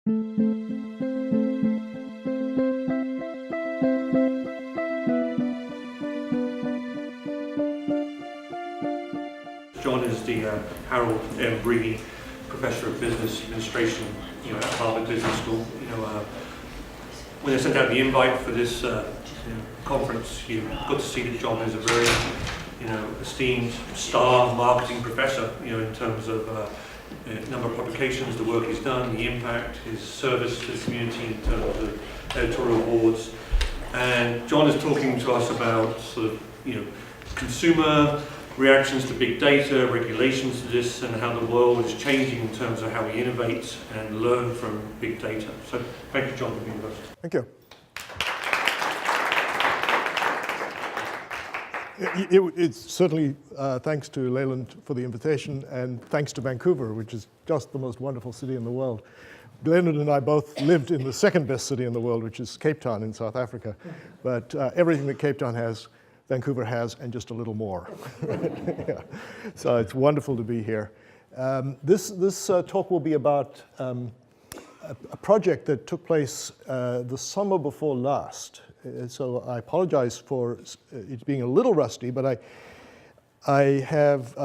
John is the Harold M. Beedie Professor of Business Administration, at Harvard Business School. When they sent out the invite for this conference, you got to see that John is a very, esteemed star marketing professor. In terms of number of publications, the work he's done, the impact, his service to the community in terms of editorial awards. And John is talking to us about consumer reactions to big data, regulations to this, and how the world is changing in terms of how we innovate and learn from big data. So thank you, John, for being with us. Thank you. It's certainly thanks to Leyland for the invitation, and thanks to Vancouver, which is just the most wonderful city in the world. Leonard and I both lived in the second best city in the world, which is Cape Town in South Africa. But everything that Cape Town has, Vancouver has, and just a little more. Yeah. So it's wonderful to be here. This talk will be about a project that took place the summer before last. So I apologize for it being a little rusty, but I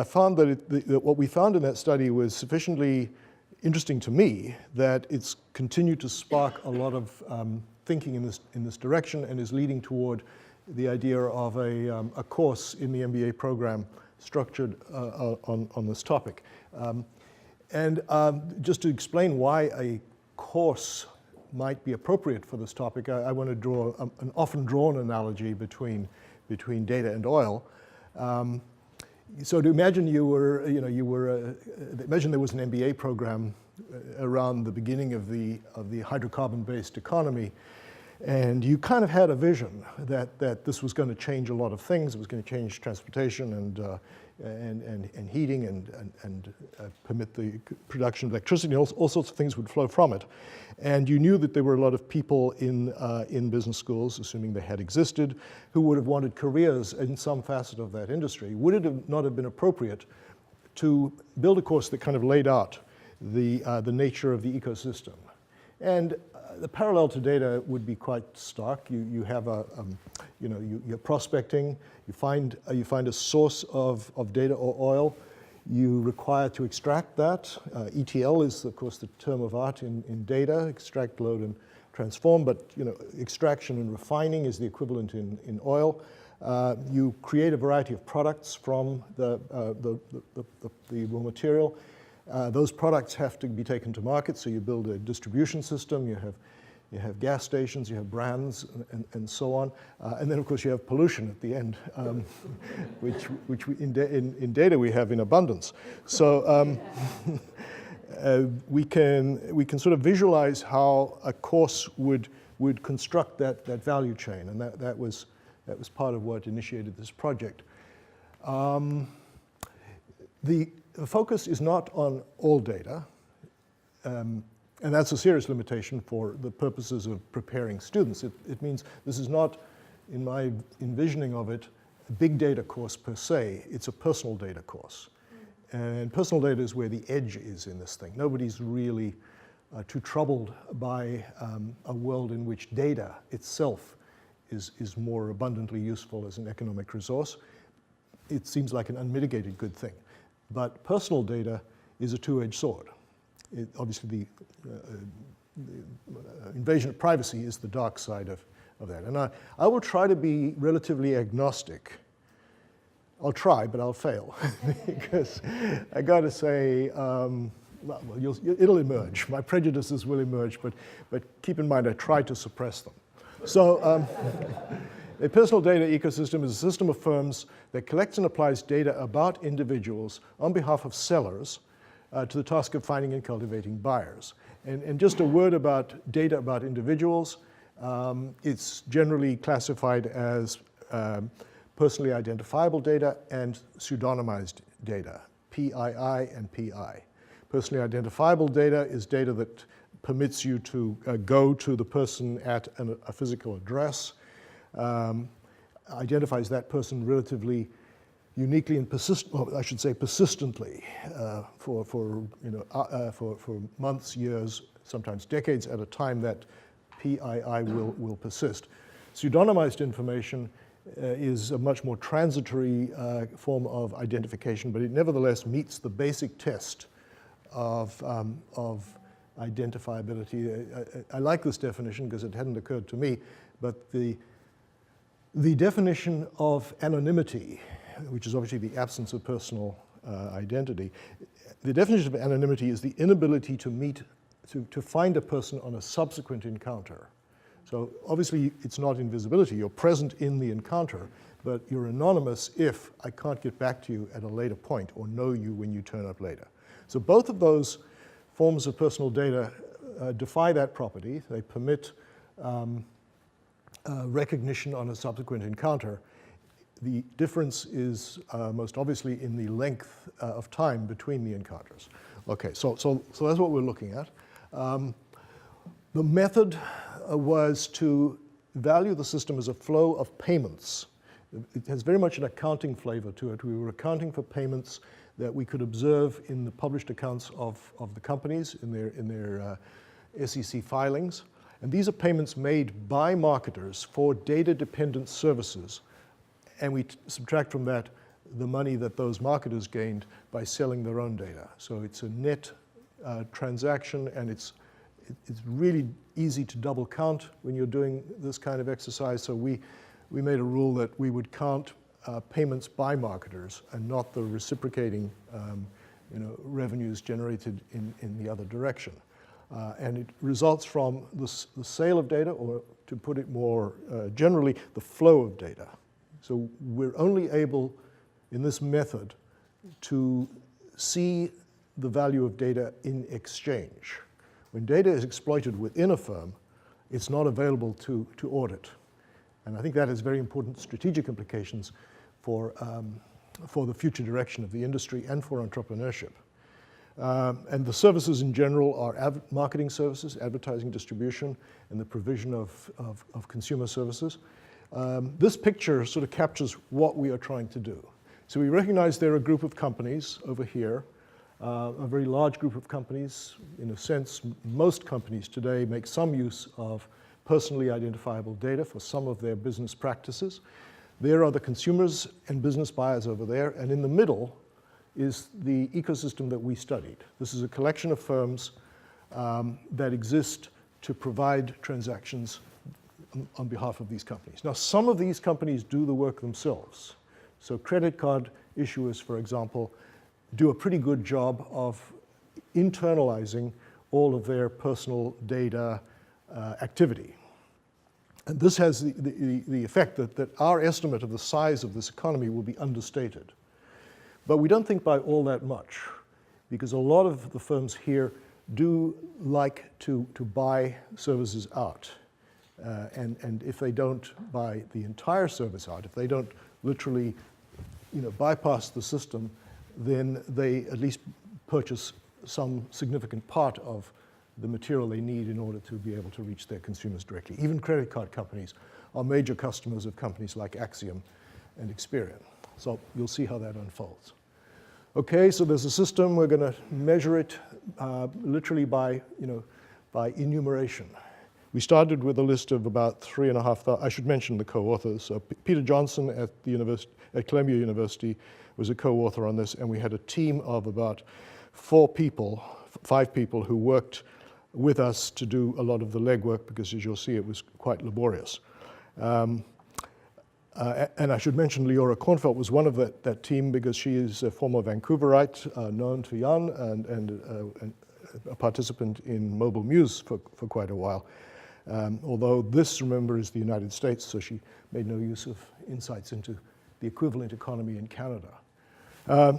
found that what we found in that study was sufficiently interesting to me that it's continued to spark a lot of thinking in this direction, and is leading toward the idea of a course in the MBA program structured on this topic. Just to explain why a course might be appropriate for this topic, I want to draw an often drawn analogy between data and oil. So to imagine imagine there was an MBA program around the beginning of the hydrocarbon-based economy, and you kind of had a vision that this was going to change a lot of things. It was going to change transportation and heating and permit the production of electricity. All sorts of things would flow from it. And you knew that there were a lot of people in business schools, assuming they had existed, who would have wanted careers in some facet of that industry. Would it not have been appropriate to build a course that kind of laid out the nature of the ecosystem? And the parallel to data would be quite stark. You have you're prospecting. You find a source of data or oil. You require to extract that. ETL is, of course, the term of art in data: extract, load, and transform. But extraction and refining is the equivalent in oil. You create a variety of products from the raw material. Those products have to be taken to market, so you build a distribution system. You have gas stations, you have brands, and so on. And then, of course, you have pollution at the end, which in data we have in abundance. So we can sort of visualize how a course would construct that value chain, and that was part of what initiated this project. The focus is not on all data, and that's a serious limitation for the purposes of preparing students. It means this is not, in my envisioning of it, a big data course per se. It's a personal data course. And personal data is where the edge is in this thing. Nobody's really too troubled by a world in which data itself is more abundantly useful as an economic resource. It seems like an unmitigated good thing. But personal data is a two-edged sword. Obviously, the invasion of privacy is the dark side of that. And I will try to be relatively agnostic. I'll try, but I'll fail. Because I got to say, it'll emerge. My prejudices will emerge, but keep in mind, I try to suppress them. So a personal data ecosystem is a system of firms that collects and applies data about individuals on behalf of sellers to the task of finding and cultivating buyers. And just a word about data about individuals. It's generally classified as personally identifiable data and pseudonymized data, PII and PI. Personally identifiable data is data that permits you to go to the person at a physical address, identifies that person relatively uniquely and persistently for months, years, sometimes decades at a time, that PII will persist. Pseudonymized information is a much more transitory form of identification, but it nevertheless meets the basic test of identifiability. I like this definition because it hadn't occurred to me, but the definition of anonymity, which is obviously the absence of personal identity, the definition of anonymity is the inability to find a person on a subsequent encounter. So obviously it's not invisibility, you're present in the encounter, but you're anonymous if I can't get back to you at a later point or know you when you turn up later. So both of those forms of personal data defy that property. They permit recognition on a subsequent encounter. The difference is most obviously in the length of time between the encounters. Okay, so that's what we're looking at. The method was to value the system as a flow of payments. It has very much an accounting flavor to it. We were accounting for payments that we could observe in the published accounts of the companies in their SEC filings. And these are payments made by marketers for data-dependent services. And we subtract from that the money that those marketers gained by selling their own data. So it's a net transaction, and it's really easy to double count when you're doing this kind of exercise. So we made a rule that we would count payments by marketers and not the reciprocating revenues generated in the other direction. And it results from the sale of data, or to put it more generally, the flow of data. So we're only able, in this method, to see the value of data in exchange. When data is exploited within a firm, it's not available to audit. And I think that has very important strategic implications for the future direction of the industry and for entrepreneurship. And the services in general are marketing services, advertising, distribution, and the provision of consumer services. This picture sort of captures what we are trying to do. So we recognize there are a group of companies over here, a very large group of companies. In a sense, most companies today make some use of personally identifiable data for some of their business practices. There are the consumers and business buyers over there, and in the middle is the ecosystem that we studied. This is a collection of firms that exist to provide transactions on behalf of these companies. Now, some of these companies do the work themselves. So credit card issuers, for example, do a pretty good job of internalizing all of their personal data activity. And this has the effect that our estimate of the size of this economy will be understated. But we don't think by all that much, because a lot of the firms here do like to buy services out. And if they don't buy the entire service out, if they don't literally bypass the system, then they at least purchase some significant part of the material they need in order to be able to reach their consumers directly. Even credit card companies are major customers of companies like Axiom and Experian. So you'll see how that unfolds. Okay, so there's a system. We're going to measure it literally by enumeration. We started with a list of about 3,500. I should mention the co-authors. So Peter Johnson at Columbia University was a co-author on this, and we had a team of about 5 people who worked with us to do a lot of the legwork, because as you'll see, it was quite laborious. And I should mention Leora Kornfeld was one of that team, because she is a former Vancouverite, known to Jan, and a participant in Mobile Muse for quite a while. Although this, remember, is the United States, so she made no use of insights into the equivalent economy in Canada.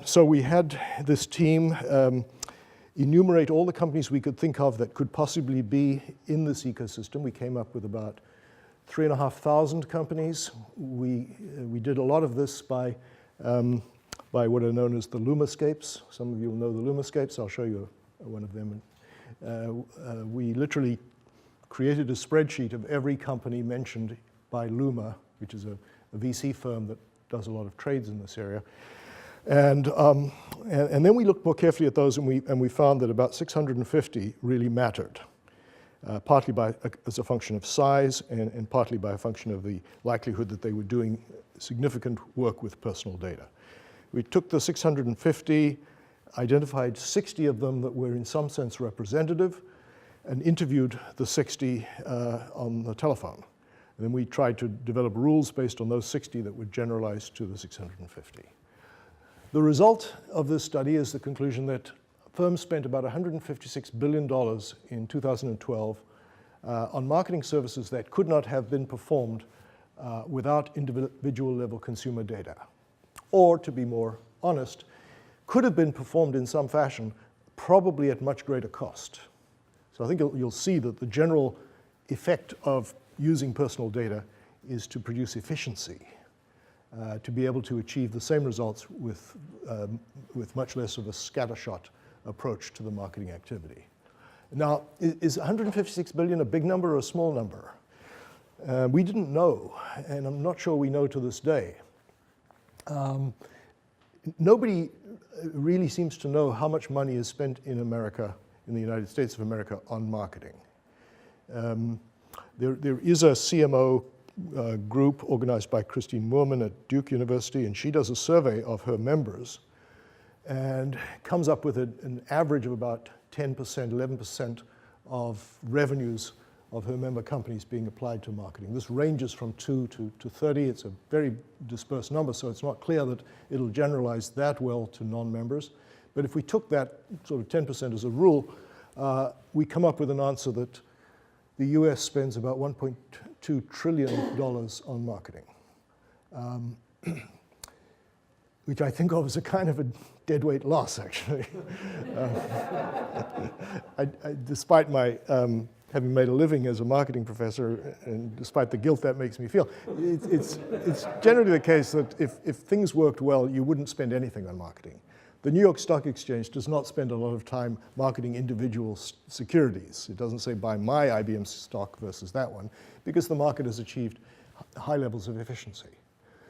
So we had this team enumerate all the companies we could think of that could possibly be in this ecosystem. We came up with about 3,500 companies. We did a lot of this by what are known as the Lumascapes. Some of you will know the Lumascapes. I'll show you one of them. We literally created a spreadsheet of every company mentioned by Luma, which is a VC firm that does a lot of trades in this area. And then we looked more carefully at those, and we found that about 650 really mattered. partly as a function of size and partly by a function of the likelihood that they were doing significant work with personal data. We took the 650, identified 60 of them that were in some sense representative, and interviewed the 60 on the telephone. And then we tried to develop rules based on those 60 that would generalize to the 650. The result of this study is the conclusion that firms spent about $156 billion in 2012 on marketing services that could not have been performed without individual level consumer data. Or, to be more honest, could have been performed in some fashion, probably at much greater cost. So I think you'll see that the general effect of using personal data is to produce efficiency, to be able to achieve the same results with much less of a scattershot approach to the marketing activity. Now, is 156 billion a big number or a small number? We didn't know, and I'm not sure we know to this day. Nobody really seems to know how much money is spent in America, in the United States of America, on marketing. There is a CMO group organized by Christine Moorman at Duke University, and she does a survey of her members and comes up with an average of about 10%, 11% of revenues of her member companies being applied to marketing. This ranges from 2 to 30. It's a very dispersed number, so it's not clear that it'll generalize that well to non-members. But if we took that sort of 10% as a rule, we come up with an answer that the US spends about $1.2 trillion on marketing, which I think of as a kind of a deadweight loss, actually. Despite my having made a living as a marketing professor, and despite the guilt that makes me feel, it's generally the case that if things worked well, you wouldn't spend anything on marketing. The New York Stock Exchange does not spend a lot of time marketing individual securities. It doesn't say buy my IBM stock versus that one, because the market has achieved high levels of efficiency.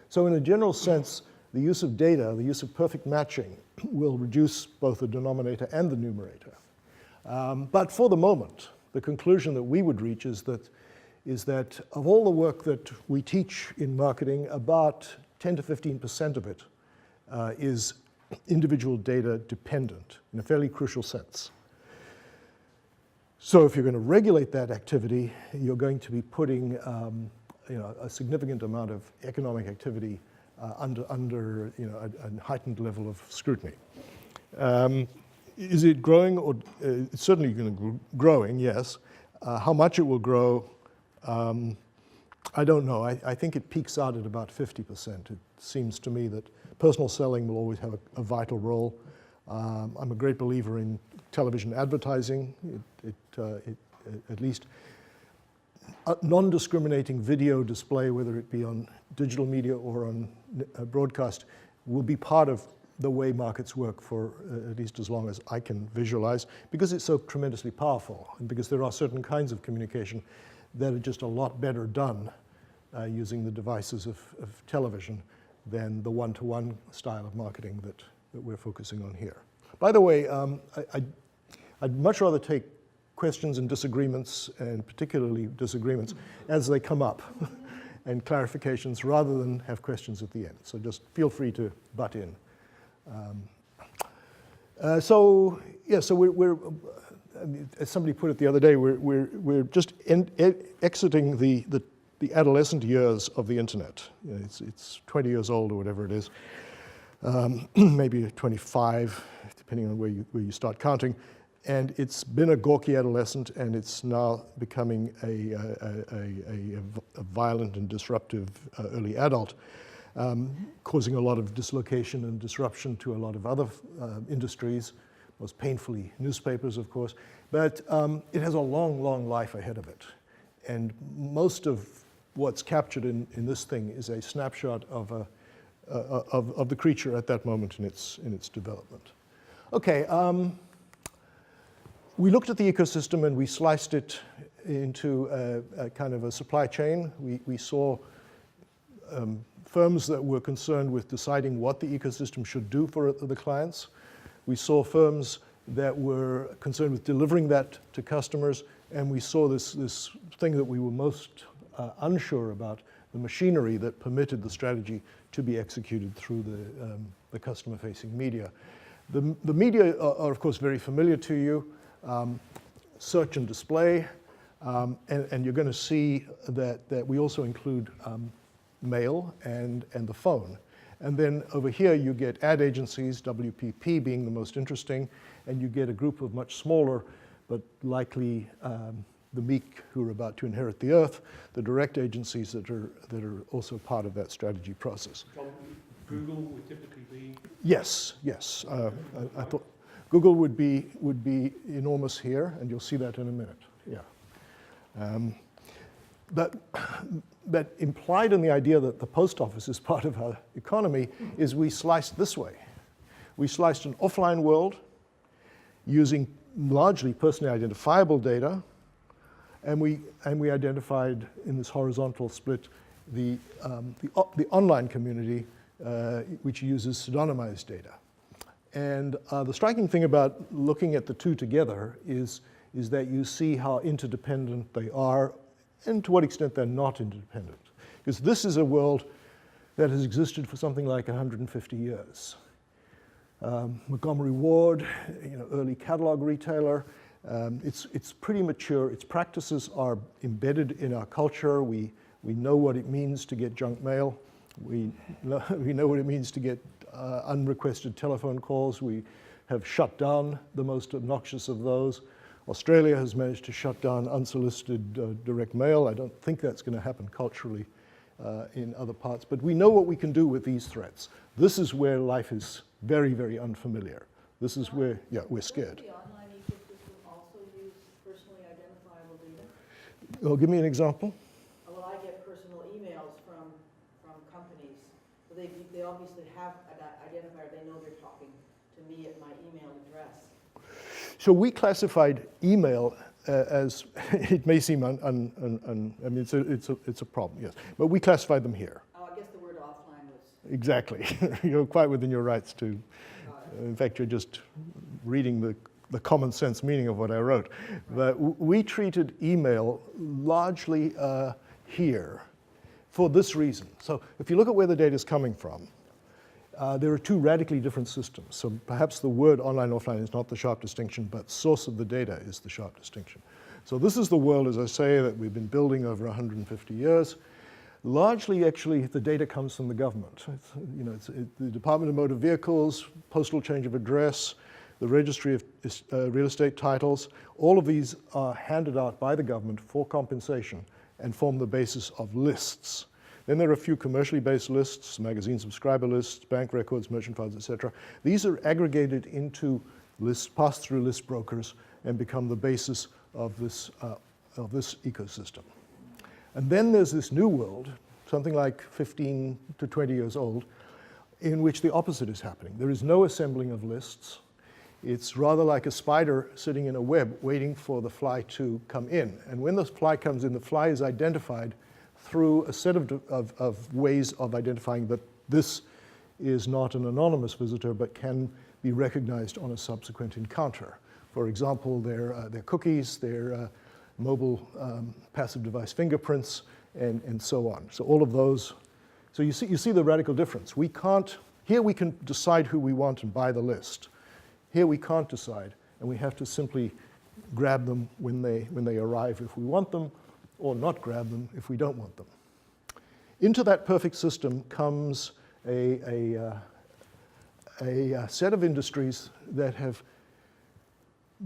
So in a general sense, the use of data, the use of perfect matching, will reduce both the denominator and the numerator. But for the moment, the conclusion that we would reach is that of all the work that we teach in marketing, about 10 to 15% of it is individual data dependent in a fairly crucial sense. So if you're going to regulate that activity, you're going to be putting a significant amount of economic activity under a heightened level of scrutiny. Is it growing? Or it's certainly going to be growing, yes. How much it will grow, I don't know. I think it peaks out at about 50%. It seems to me that personal selling will always have a vital role. I'm a great believer in television advertising. At least non-discriminating video display, whether it be on digital media or on broadcast, will be part of the way markets work for at least as long as I can visualize, because it's so tremendously powerful, and because there are certain kinds of communication that are just a lot better done using the devices of television than the one-to-one style of marketing that we're focusing on here. By the way, I'd much rather take questions and disagreements, and particularly disagreements, as they come up, and clarifications, rather than have questions at the end. So just feel free to butt in. So we're as somebody put it the other day, we're just exiting the adolescent years of the internet. You know, it's 20 years old or whatever it is, maybe 25, depending on where you start counting. And it's been a gawky adolescent, and it's now becoming a violent and disruptive early adult, causing a lot of dislocation and disruption to a lot of other industries, most painfully newspapers, of course. But it has a long, long life ahead of it. And most of what's captured in this thing is a snapshot of the creature at that moment in its development. Okay. We looked at the ecosystem and we sliced it into a kind of a supply chain. We saw firms that were concerned with deciding what the ecosystem should do for the clients. We saw firms that were concerned with delivering that to customers. and we saw this thing that we were most unsure about, the machinery that permitted the strategy to be executed through the customer-facing media. The media are, of course, very familiar to you. Search and display, and you're going to see that we also include mail and the phone. And then over here you get ad agencies, WPP being the most interesting, and you get a group of much smaller, but likely the meek who are about to inherit the earth, the direct agencies that are also part of that strategy process. Google would typically be? Yes. I thought Google would be enormous here, and you'll see that in a minute. Yeah. But implied in the idea that the post office is part of our economy is we sliced this way. We sliced an offline world using largely personally identifiable data, and we identified in this horizontal split the online community, which uses pseudonymized data. And the striking thing about looking at the two together is that you see how interdependent they are and to what extent they're not interdependent. Because this is a world that has existed for something like 150 years. Montgomery Ward, early catalog retailer, it's pretty mature. Its practices are embedded in our culture. We know what it means to get junk mail. We know what it means to get unrequested telephone calls. We have shut down the most obnoxious of those. Australia has managed to shut down unsolicited direct mail. I don't think that's going to happen culturally in other parts, but we know what we can do with these threats. This is where life is very, very unfamiliar. This is where, we're scared. Does the online ecosystem also use personally identifiable data? Well, give me an example. Well, I get personal emails from companies. They obviously have an identifier. They know they're talking to me at my email address. So we classified email as, it may seem, I mean, it's a problem, yes. But we classified them here. Oh, I guess the word offline was... Exactly. You're quite within your rights to, in fact, you're just reading the common sense meaning of what I wrote. But we treated email largely here for this reason. So if you look at where the data is coming from, there are two radically different systems. So perhaps the word online, offline is not the sharp distinction, but source of the data is the sharp distinction. So this is the world, as I say, that we've been building over 150 years. Largely, actually, the data comes from the government. It's the Department of Motor Vehicles, postal change of address, the Registry of Real Estate Titles. All of these are handed out by the government for compensation and form the basis of lists. Then there are a few commercially based lists, magazine subscriber lists, bank records, merchant files, etc. These are aggregated into lists, passed through list brokers, and become the basis of this ecosystem. And then there's this new world, something like 15 to 20 years old, in which the opposite is happening. There is no assembling of lists. It's rather like a spider sitting in a web waiting for the fly to come in. And when the fly comes in, the fly is identified through a set of ways of identifying that this is not an anonymous visitor, but can be recognized on a subsequent encounter. For example, their cookies, their mobile passive device fingerprints, and so on. So all of those. So you see the radical difference. Here we can decide who we want and buy the list. Here we can't decide, and we have to simply grab them when they arrive if we want them, or not grab them if we don't want them. Into that perfect system comes a set of industries that have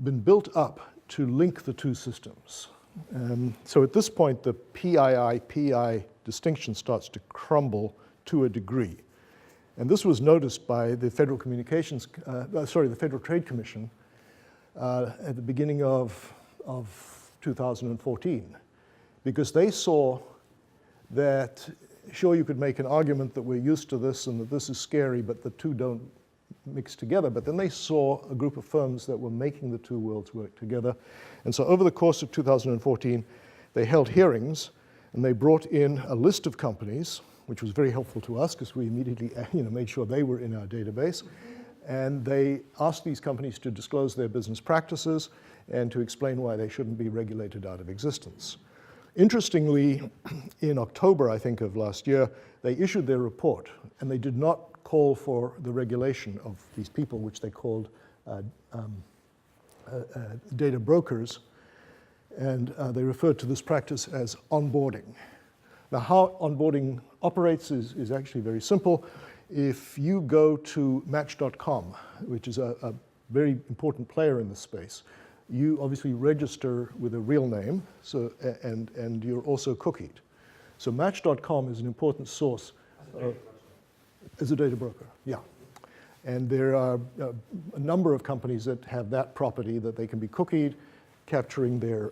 been built up to link the two systems. So at this point, the PII distinction starts to crumble to a degree. And this was noticed by the Federal the Federal Trade Commission at the beginning of 2014. Because they saw that, sure, you could make an argument that we're used to this and that this is scary, but the two don't mix together. But then they saw a group of firms that were making the two worlds work together. And so over the course of 2014, they held hearings, and they brought in a list of companies, which was very helpful to us because we immediately made sure they were in our database. And they asked these companies to disclose their business practices, and to explain why they shouldn't be regulated out of existence. Interestingly, in October, I think, of last year, they issued their report, and they did not call for the regulation of these people, which they called data brokers, and they referred to this practice as onboarding. Now, how onboarding operates is actually very simple. If you go to Match.com, which is a very important player in this space, you obviously register with a real name, so, and you're also cookied. So Match.com is an important source as a data broker, yeah. And there are a number of companies that have that property that they can be cookied, capturing their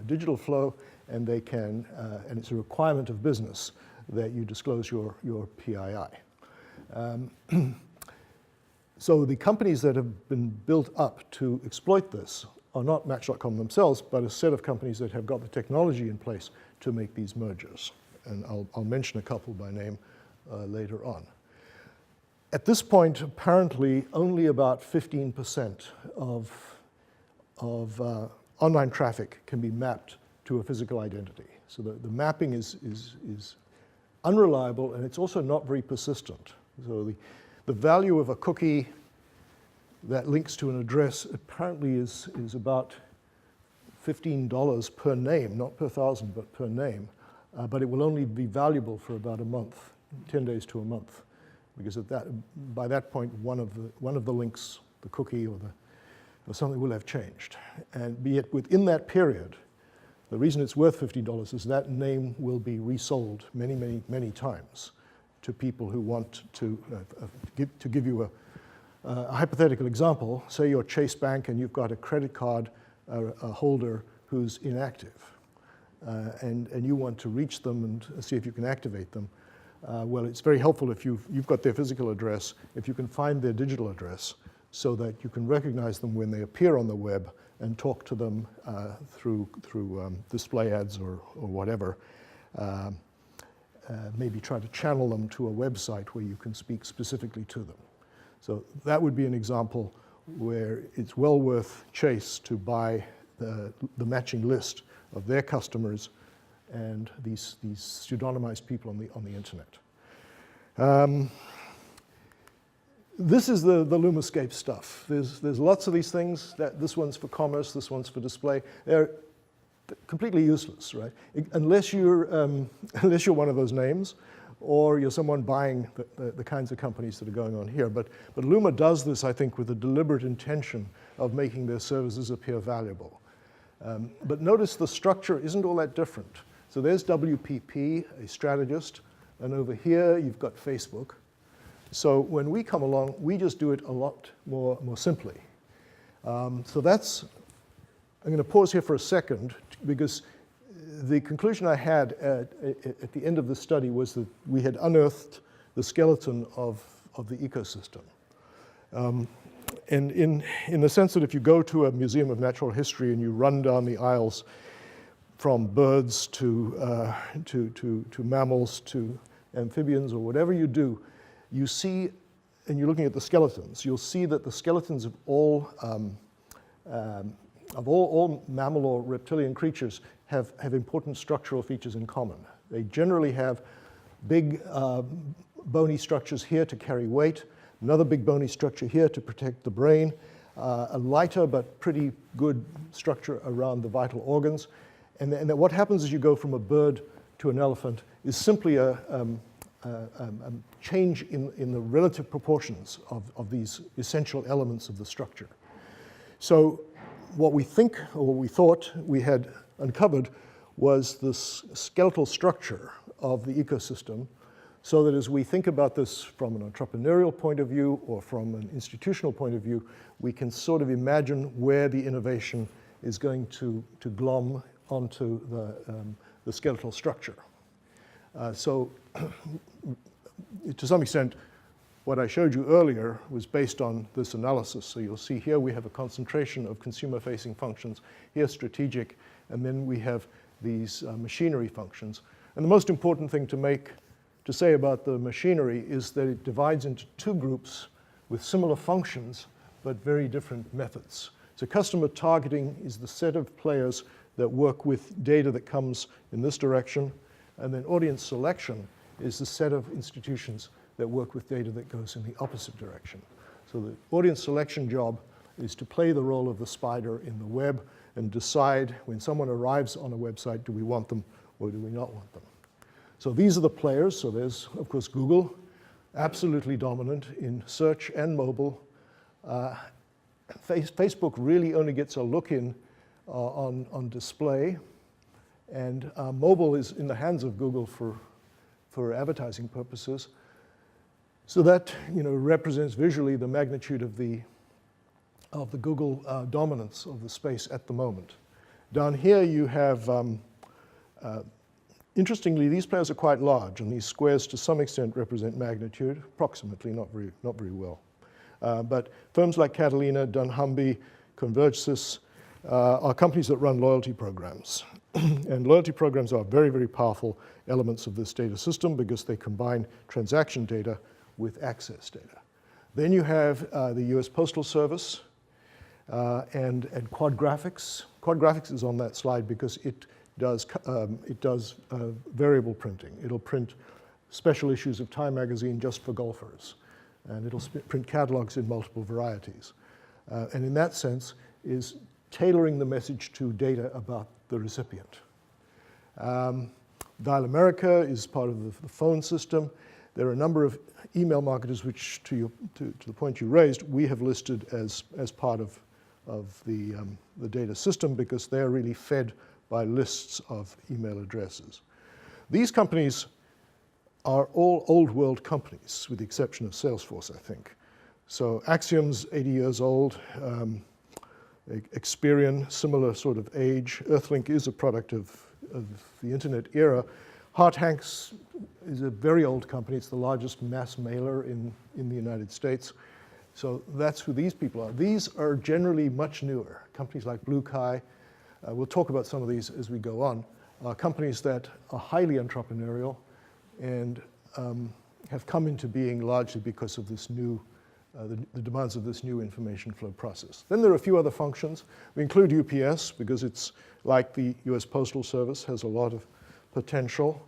digital flow, and they can, and it's a requirement of business that you disclose your PII. So the companies that have been built up to exploit this are not Match.com themselves, but a set of companies that have got the technology in place to make these mergers. And I'll mention a couple by name later on. At this point, apparently, only about 15% of online traffic can be mapped to a physical identity. So the mapping is unreliable, and it's also not very persistent. So the value of a cookie that links to an address apparently is about $15 per name, not per thousand, but per name. But it will only be valuable for about a month, 10 days to a month, because by that point, one of the links, the cookie or something will have changed. And be it within that period, the reason it's worth $50 is that name will be resold many, many, many times to people who want to give you a hypothetical example. Say you're Chase Bank and you've got a credit card holder who's inactive, and you want to reach them and see if you can activate them. Well, it's very helpful if you've got their physical address, if you can find their digital address so that you can recognize them when they appear on the web and talk to them through display ads or whatever. Maybe try to channel them to a website where you can speak specifically to them. So that would be an example where it's well worth Chase to buy the matching list of their customers and these pseudonymized people on the internet. This is the Lumascape stuff. There's lots of these things. This one's for commerce, this one's for display. They're completely useless, right? Unless you're one of those names, or you're someone buying the kinds of companies that are going on here. But Luma does this, I think, with a deliberate intention of making their services appear valuable. But notice the structure isn't all that different. So there's WPP, a strategist, and over here you've got Facebook. So when we come along, we just do it a lot more simply. So that's, I'm going to pause here for a second, because the conclusion I had at the end of the study was that we had unearthed the skeleton of the ecosystem. And in the sense that if you go to a museum of natural history and you run down the aisles from birds to mammals to amphibians or whatever you do, you see, and you're looking at the skeletons, you'll see that the skeletons of all mammal or reptilian creatures have important structural features in common. They generally have big bony structures here to carry weight, another big bony structure here to protect the brain, a lighter but pretty good structure around the vital organs. And then what happens as you go from a bird to an elephant is simply a change in the relative proportions of these essential elements of the structure. So what we think, or what we thought we had uncovered, was this skeletal structure of the ecosystem, so that as we think about this from an entrepreneurial point of view or from an institutional point of view, we can sort of imagine where the innovation is going to glom onto the skeletal structure. So to some extent, what I showed you earlier was based on this analysis. So you'll see here we have a concentration of consumer-facing functions, here strategic, and then we have these machinery functions. And the most important thing to say about the machinery is that it divides into two groups with similar functions, but very different methods. So customer targeting is the set of players that work with data that comes in this direction, and then audience selection is the set of institutions that work with data that goes in the opposite direction. So the audience selection job is to play the role of the spider in the web and decide when someone arrives on a website, do we want them or do we not want them? So these are the players. So there's, of course, Google, absolutely dominant in search and mobile. Facebook really only gets a look in on display, and mobile is in the hands of Google for advertising purposes. So that represents visually the magnitude of the Google dominance of the space at the moment. Down here you have, interestingly, these players are quite large, and these squares to some extent represent magnitude, approximately, not very well. But firms like Catalina, dunnhumby, Convergesys are companies that run loyalty programs. And loyalty programs are very, very powerful elements of this data system because they combine transaction data with access data. Then you have the US Postal Service and Quadgraphics. Quadgraphics is on that slide because it does variable printing. It'll print special issues of Time magazine just for golfers, and it'll print catalogs in multiple varieties. And in that sense is tailoring the message to data about the recipient. Dial America is part of the phone system. There are a number of email marketers which, to the point you raised, we have listed as part of the data system because they're really fed by lists of email addresses. These companies are all old world companies, with the exception of Salesforce, I think. So Axiom's 80 years old, Experian, similar sort of age. Earthlink is a product of the internet era. Hart Hanks is a very old company. It's the largest mass mailer in the United States. So that's who these people are. These are generally much newer. Companies like Blue Kai, we'll talk about some of these as we go on, companies that are highly entrepreneurial and have come into being largely because of this new, the demands of this new information flow process. Then there are a few other functions. We include UPS because it's like the US Postal Service, has a lot of potential.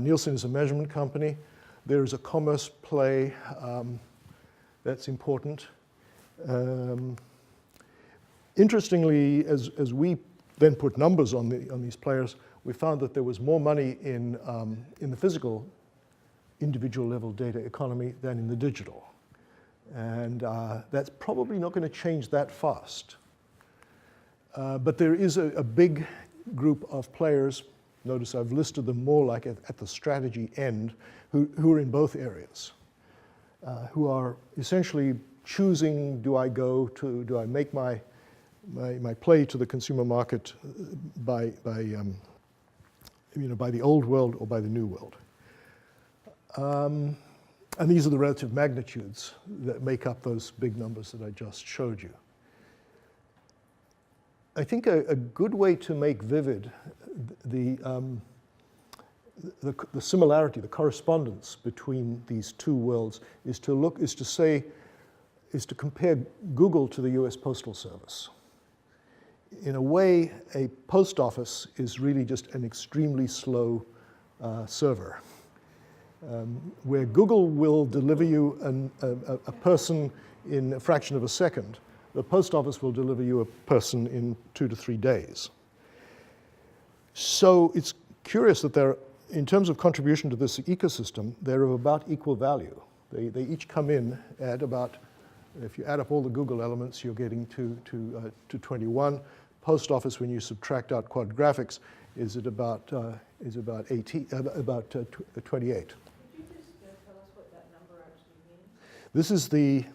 Nielsen is a measurement company. There's a commerce play that's important. Interestingly, as we then put numbers on these players, we found that there was more money in the physical individual level data economy than in the digital. And that's probably not going to change that fast. But there is a big group of players, notice I've listed them more like at the strategy end, who are in both areas, who are essentially choosing, do I make my play to the consumer market by the old world or by the new world. And these are the relative magnitudes that make up those big numbers that I just showed you. I think a good way to make vivid the similarity, the correspondence between these two worlds is to compare Google to the US Postal Service. In a way, a post office is really just an extremely slow server, where Google will deliver you a person in a fraction of a second. The post office will deliver you a person in 2 to 3 days. So it's curious that in terms of contribution to this ecosystem, they're of about equal value. They each come in at about, if you add up all the Google elements, you're getting to 21. Post office, when you subtract out Quadgraphics, is at about 28. Could you just tell us what that number actually means? This is the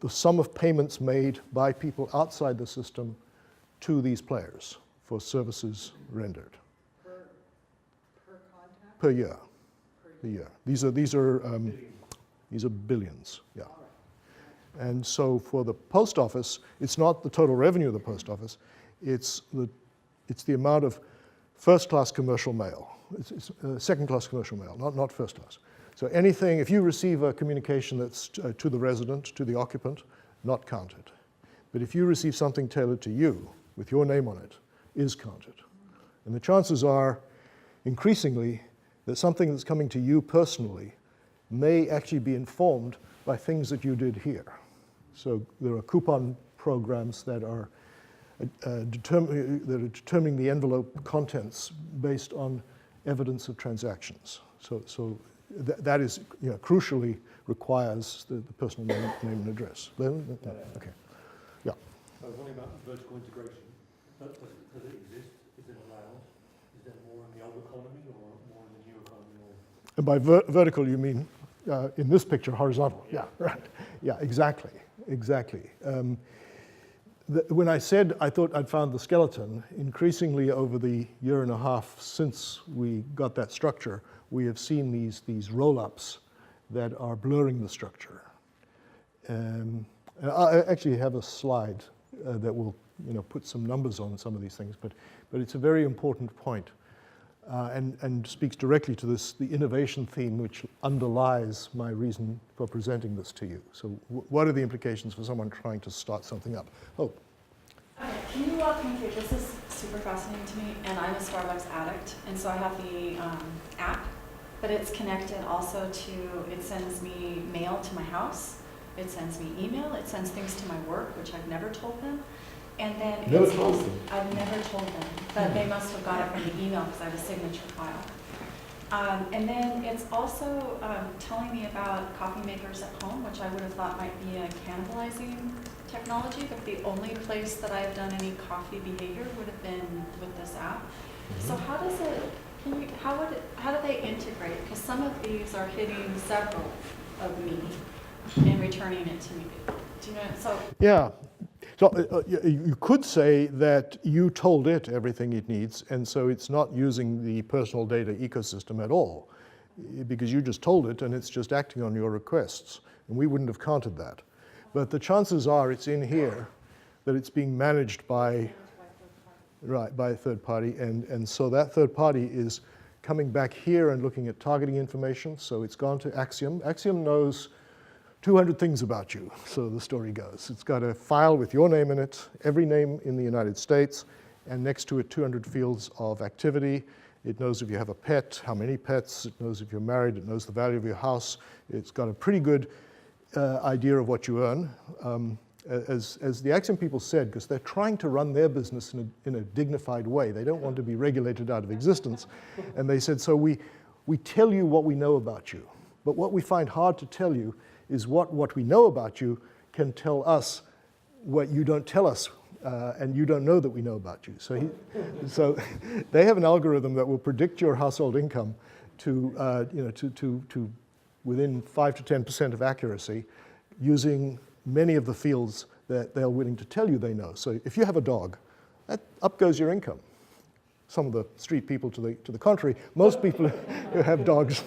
sum of payments made by people outside the system to these players for services rendered. Per contact? Per year. Per year. These are billions. Yeah. And so for the post office, it's not the total revenue of the post office, it's the amount of first-class commercial mail. It's second-class commercial mail, not first class. So anything, if you receive a communication that's to the resident, to the occupant, not counted. But if you receive something tailored to you, with your name on it, is counted. And the chances are, increasingly, that something that's coming to you personally may actually be informed by things that you did here. So there are coupon programs that are determining the envelope contents based on evidence of transactions. So that is, crucially requires the personal name and address. Okay. Yeah. What about vertical integration? Does it exist? Is it allowed? Is there more in the old economy or more in the new economy? And by vertical, you mean in this picture, horizontal. Yeah, right. Yeah, exactly. When I said I thought I'd found the skeleton, increasingly over the year and a half since we got that structure, we have seen these roll-ups that are blurring the structure. I actually have a slide that will put some numbers on some of these things, but it's a very important point and speaks directly to the innovation theme which underlies my reason for presenting this to you. So what are the implications for someone trying to start something up? Oh. Okay, can you walk me through, this is super fascinating to me, and I'm a Starbucks addict, and so I have the app, but it's connected also to, it sends me mail to my house, it sends me email, it sends things to my work, which I've never told them. And then Never told them? I've never told them, but they must have got it from the email because I have a signature file. And then it's also telling me about coffee makers at home, which I would have thought might be a cannibalizing technology, but the only place that I've done any coffee behavior would have been with this app. So how does it, how do they integrate? Because some of these are hitting several of me and returning it to me. Do you know? So Yeah. So you could say that you told it everything it needs, and so it's not using the personal data ecosystem at all, because you just told it and it's just acting on your requests, and we wouldn't have counted that. But the chances are it's in here, that it's being managed by a third party, and so that third party is coming back here and looking at targeting information. So it's gone to Axiom. Axiom knows 200 things about you, so the story goes. It's got a file with your name in it, every name in the United States, and next to it 200 fields of activity. It knows if you have a pet, how many pets, it knows if you're married, it knows the value of your house. It's got a pretty good idea of what you earn. As the Axiom people said, because they're trying to run their business in a dignified way. They don't want to be regulated out of existence. And they said, so we tell you what we know about you, but what we find hard to tell you is what we know about you can tell us what you don't tell us, and you don't know that we know about you. So they have an algorithm that will predict your household income to within 5 to 10% of accuracy, using many of the fields that they're willing to tell you they know. So if you have a dog, up goes your income. Some of the street people to the contrary. Most people who have dogs,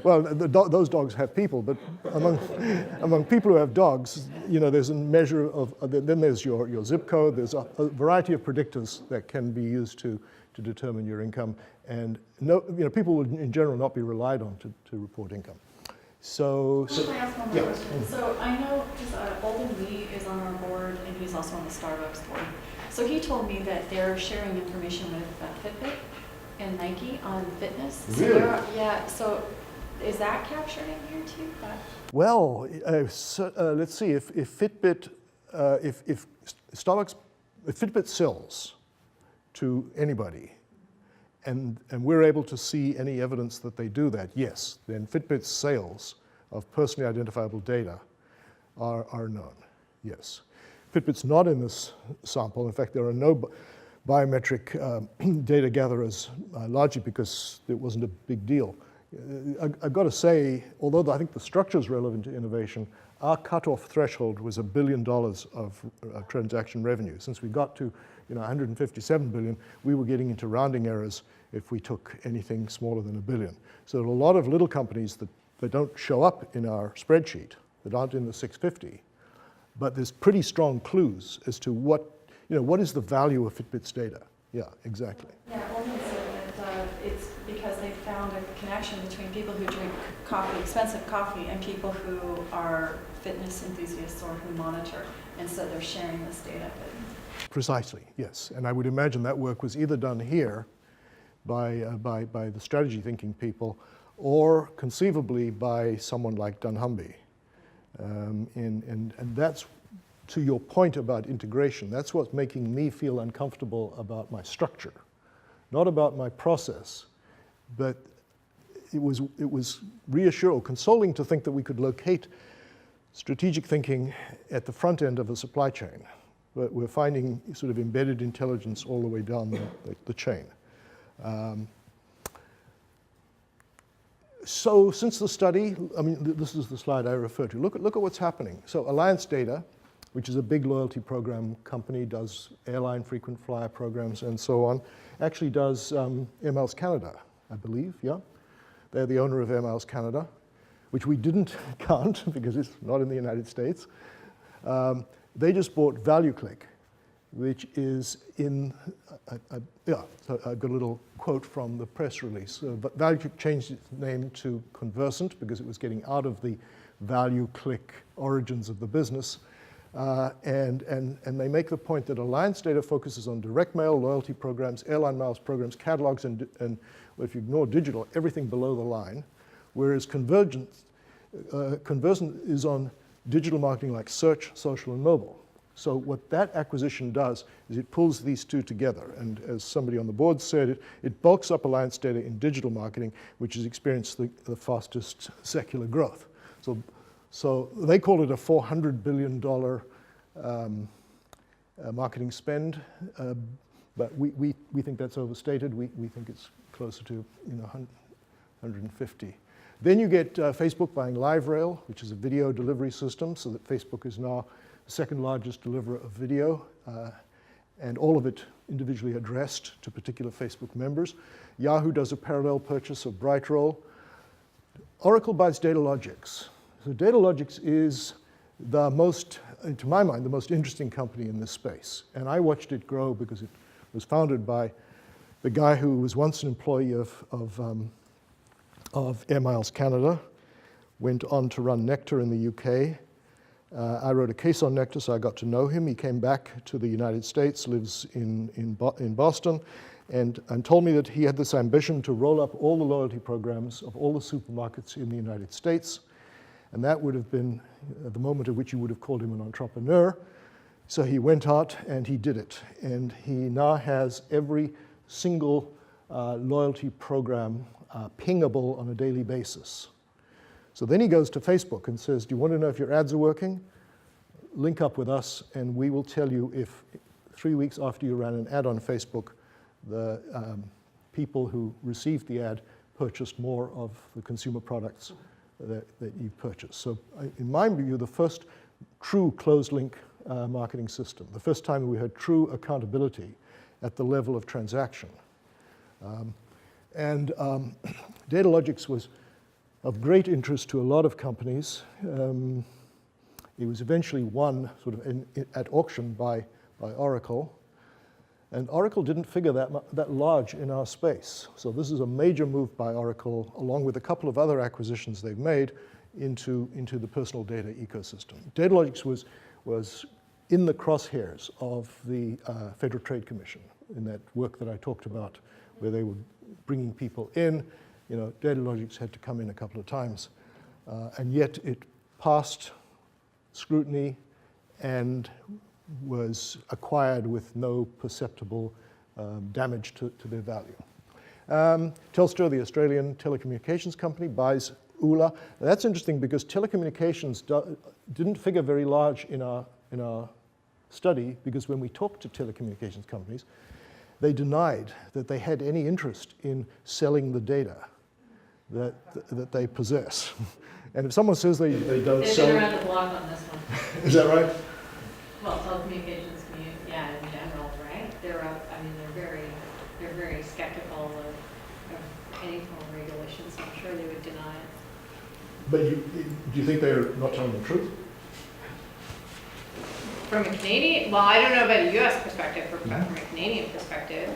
well, those dogs have people, but among people who have dogs, there's a measure of, then there's your zip code, there's a variety of predictors that can be used to determine your income, and people would in general not be relied on to report income. So can I ask one more question? So I know, because Olden Lee is on our board, and he's also on the Starbucks board. So he told me that they're sharing information with Fitbit and Nike on fitness. Really? Yeah, so is that captured in here too? Well, let's see, if Fitbit, if Fitbit sells to anybody, and we're able to see any evidence that they do that, yes, then Fitbit's sales of personally identifiable data are known, yes. Fitbit's not in this sample. In fact, there are no biometric data gatherers, largely because it wasn't a big deal. I've got to say, although I think the structure is relevant to innovation, our cutoff threshold was $1 billion of transaction revenue. Since we got to 157 billion, we were getting into rounding errors if we took anything smaller than $1 billion. So there are a lot of little companies that don't show up in our spreadsheet, that aren't in the 650. But there's pretty strong clues as to what is the value of Fitbit's data. Yeah, exactly. Yeah, Olden said that it's because they found a connection between people who drink coffee, expensive coffee, and people who are fitness enthusiasts or who monitor, and so they're sharing this data. Precisely, yes. And I would imagine that work was either done here by the strategy thinking people, or conceivably by someone like dunnhumby. And that's, to your point about integration, that's what's making me feel uncomfortable about my structure, not about my process, but it was reassuring or consoling to think that we could locate strategic thinking at the front end of a supply chain. But we're finding sort of embedded intelligence all the way down the chain. So since the study, I mean, this is the slide I refer to. Look at what's happening. So Alliance Data, which is a big loyalty program company, does airline frequent flyer programs and so on, actually does Air Miles Canada, I believe, yeah? They're the owner of Air Miles Canada, which we didn't count because it's not in the United States. They just bought ValueClick, which is in, so I've got a little quote from the press release. But ValueClick changed its name to Conversant because it was getting out of the ValueClick origins of the business. And they make the point that Alliance Data focuses on direct mail, loyalty programs, airline miles programs, catalogs, and well, if you ignore digital, everything below the line, whereas Conversant is on digital marketing like search, social, and mobile. So what that acquisition does is it pulls these two together. And as somebody on the board said, it bulks up Alliance Data in digital marketing, which has experienced the fastest secular growth. So they call it a $400 billion marketing spend, but we think that's overstated. We think it's closer to 150. Then you get Facebook buying LiveRail, which is a video delivery system, so that Facebook is now the second largest deliverer of video, and all of it individually addressed to particular Facebook members. Yahoo does a parallel purchase of Brightroll. Oracle buys Datalogics. So Datalogics is the most, to my mind, the most interesting company in this space. And I watched it grow because it was founded by the guy who was once an employee of Air Miles Canada, went on to run Nectar in the UK. I wrote a case on Nectar, so I got to know him. He came back to the United States, lives in Boston, and told me that he had this ambition to roll up all the loyalty programs of all the supermarkets in the United States. And that would have been the moment at which you would have called him an entrepreneur. So he went out and he did it. And he now has every single loyalty program pingable on a daily basis. So then he goes to Facebook and says, do you want to know if your ads are working? Link up with us and we will tell you if 3 weeks after you ran an ad on Facebook, the people who received the ad purchased more of the consumer products that you purchased. So in my view, the first true closed link marketing system, the first time we had true accountability at the level of transaction. Datalogics was of great interest to a lot of companies. It was eventually won sort of at auction by Oracle. And Oracle didn't figure that large in our space. So this is a major move by Oracle, along with a couple of other acquisitions they've made, into the personal data ecosystem. Datalogics was in the crosshairs of the Federal Trade Commission in that work that I talked about, where they were bringing people in. Datalogics had to come in a couple of times, and yet it passed scrutiny and was acquired with no perceptible damage to their value. Telstra, the Australian telecommunications company, buys ULA. That's interesting because telecommunications didn't figure very large in our study, because when we talked to telecommunications companies, they denied that they had any interest in selling the data that they possess. And if someone says they don't sell... They've been around the block on this one. Is that right? Well, telecommunications community, yeah, in general, right? They're very skeptical of any form of regulations. So I'm sure they would deny it. But do you think they're not telling the truth? From a Canadian, well, I don't know about a U.S. perspective. From a Canadian perspective,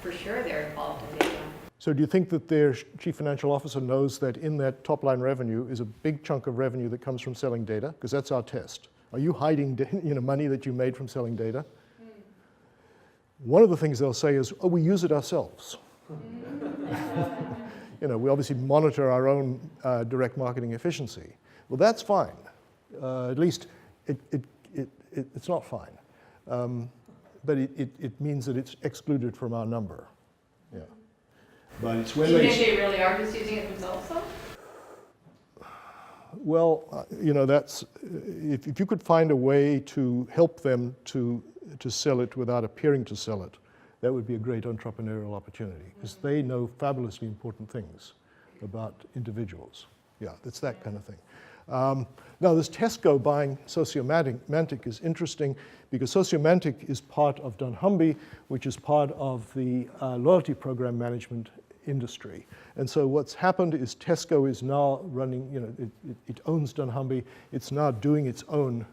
for sure they're involved in data. So do you think that their chief financial officer knows that in that top line revenue is a big chunk of revenue that comes from selling data? Because that's our test. Are you hiding money that you made from selling data? One of the things they'll say is, oh, we use it ourselves. We obviously monitor our own direct marketing efficiency. Well, that's fine. At least it's not fine. But it means that it's excluded from our number. Yeah. But it's when Do you think they really are just using it themselves, though? Well, that's if you could find a way to help them to sell it without appearing to sell it, that would be a great entrepreneurial opportunity, because they know fabulously important things about individuals. Yeah, it's that kind of thing. Now, this Tesco buying Sociomantic is interesting because Sociomantic is part of dunnhumby, which is part of the loyalty program management industry. And so what's happened is Tesco is now running, it owns dunnhumby. It's now doing its own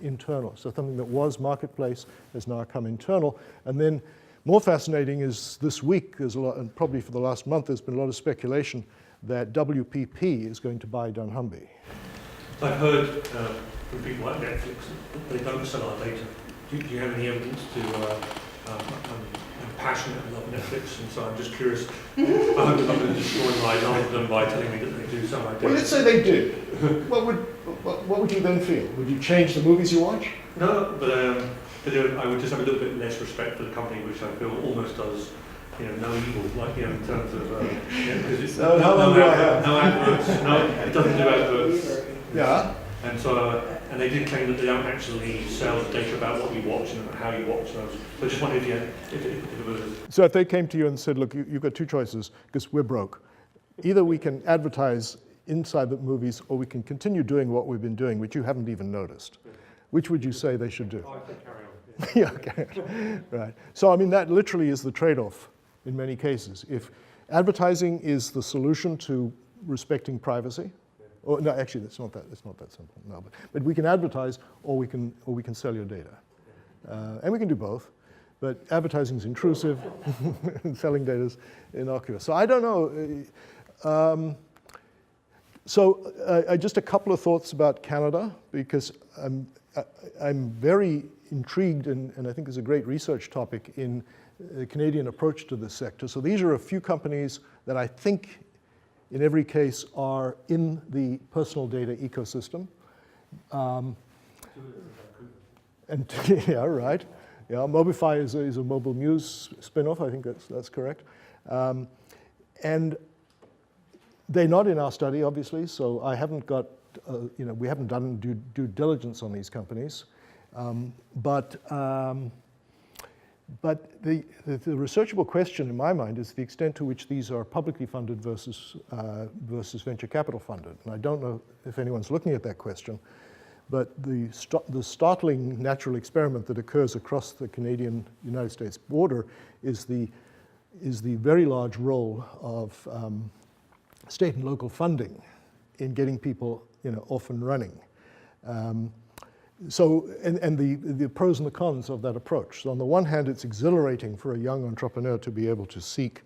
internal. So something that was marketplace has now come internal. And then more fascinating is this week, there's a lot, and probably for the last month, there's been a lot of speculation that WPP is going to buy dunnhumby. I've heard from people like Netflix that they don't sell our data. Do you have any evidence to? I'm passionate and love Netflix, and so I'm just curious. I hope I'm not going to destroy my life of them by telling me that they do some idea. Well, let's say they did. What would you then feel? Would you change the movies you watch? No, but I would just have a little bit less respect for the company, which I feel almost does, no evil, like in terms of because it's no adverts, it doesn't do adverts. Yeah. And so, and they did claim that they don't actually sell the data about what you watch and how you watch those. So I just wondered if it was. So if they came to you and said, look, you've got two choices because we're broke. Either we can advertise inside the movies or we can continue doing what we've been doing, which you haven't even noticed. Which would you say they should do? Oh, I think carry on. Yeah, okay. Right. So, that literally is the trade-off in many cases. If advertising is the solution to respecting privacy, or no, actually, it's not that simple. No, but we can advertise, or we can sell your data, and we can do both. But advertising is intrusive, and selling data is innocuous. So I don't know. Just a couple of thoughts about Canada, because I'm very intrigued, and I think it's a great research topic in the Canadian approach to this sector. So these are a few companies that I think in every case are in the personal data ecosystem. And yeah, right. Yeah, Mobify is a mobile news spin-off. I think that's correct. And they're not in our study, obviously, so I haven't got, we haven't done due diligence on these companies. But the researchable question in my mind is the extent to which these are publicly funded versus venture capital funded. And I don't know if anyone's looking at that question, but the startling natural experiment that occurs across the Canadian-United States border is the very large role of state and local funding in getting people off and running. So, and the pros and the cons of that approach. So on the one hand, it's exhilarating for a young entrepreneur to be able to seek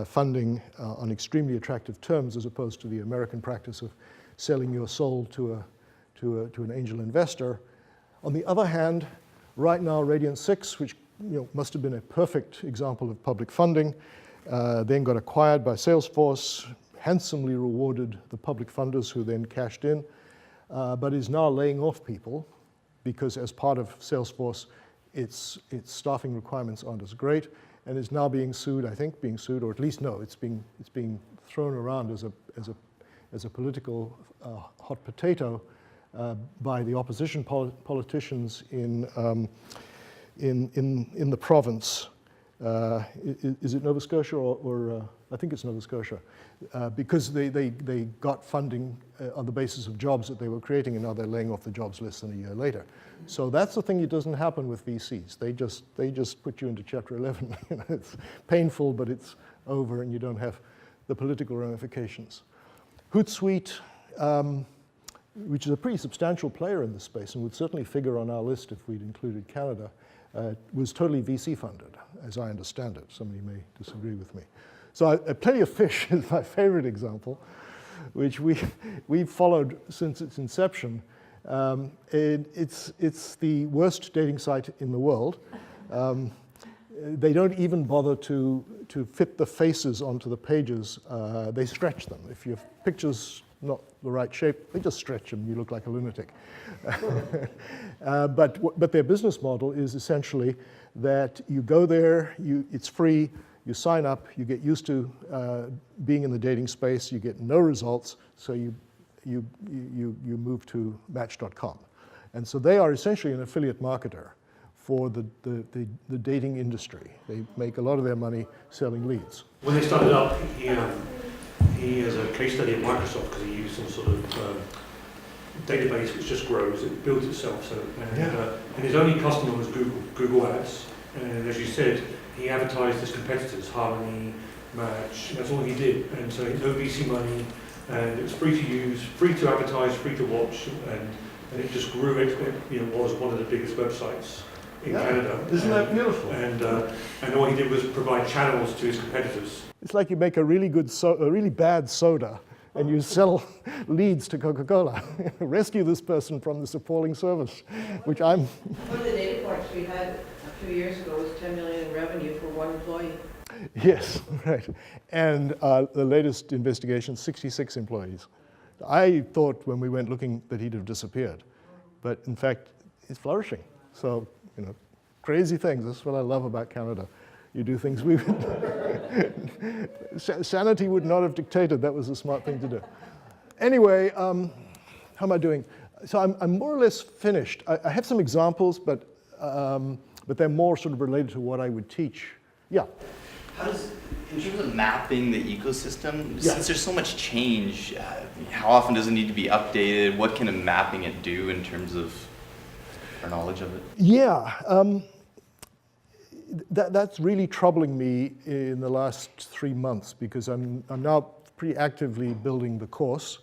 funding on extremely attractive terms, as opposed to the American practice of selling your soul to an angel investor. On the other hand, right now, Radiant 6, which must have been a perfect example of public funding, then got acquired by Salesforce, handsomely rewarded the public funders who then cashed in. But is now laying off people because as part of Salesforce, its staffing requirements aren't as great, and is now being sued, or at least no, it's being thrown around as a political hot potato by the opposition politicians in the province. Is it Nova Scotia or I think it's Nova Scotia, because they got funding on the basis of jobs that they were creating, and now they're laying off the jobs less than a year later. So that's the thing that doesn't happen with VCs. They just put you into Chapter 11. It's painful, but it's over, and you don't have the political ramifications. Hootsuite, which is a pretty substantial player in this space and would certainly figure on our list if we'd included Canada, was totally VC funded, as I understand it. Somebody may disagree with me. So Plenty of Fish is my favorite example, which we've followed since its inception. And it's the worst dating site in the world. They don't even bother to fit the faces onto the pages. They stretch them. If your picture's not the right shape, they just stretch them. You look like a lunatic. But their business model is essentially that you go there, it's free, you sign up, you get used to being in the dating space, you get no results, so you move to Match.com. And so they are essentially an affiliate marketer for the dating industry. They make a lot of their money selling leads. When they started up, he has a case study at Microsoft because he used some sort of database which just grows, it builds itself. So, and his only customer was Google Ads. And as you said, he advertised his competitors, Harmony, Match, that's all he did. And so no VC money, and it was free to use, free to advertise, free to watch, and it just grew. It was one of the biggest websites in Canada. Isn't that beautiful? And all he did was provide channels to his competitors. It's like you make a really bad soda, and you sell leads to Coca-Cola. Rescue this person from this appalling service, which I'm... One of the data points we had a few years ago was 10 million in revenue for one employee. Yes, right. And the latest investigation, 66 employees. I thought when we went looking that he'd have disappeared, but in fact, he's flourishing. So, crazy things. That's what I love about Canada. You do things we sanity would not have dictated that was a smart thing to do. Anyway, how am I doing? So I'm more or less finished. I have some examples, but they're more sort of related to what I would teach. Yeah. How does, in terms of mapping the ecosystem, Yeah. since there's so much change, how often does it need to be updated? What can a mapping it do in terms of our knowledge of it? Yeah. That's really troubling me in the last 3 months because I'm now pretty actively building the course.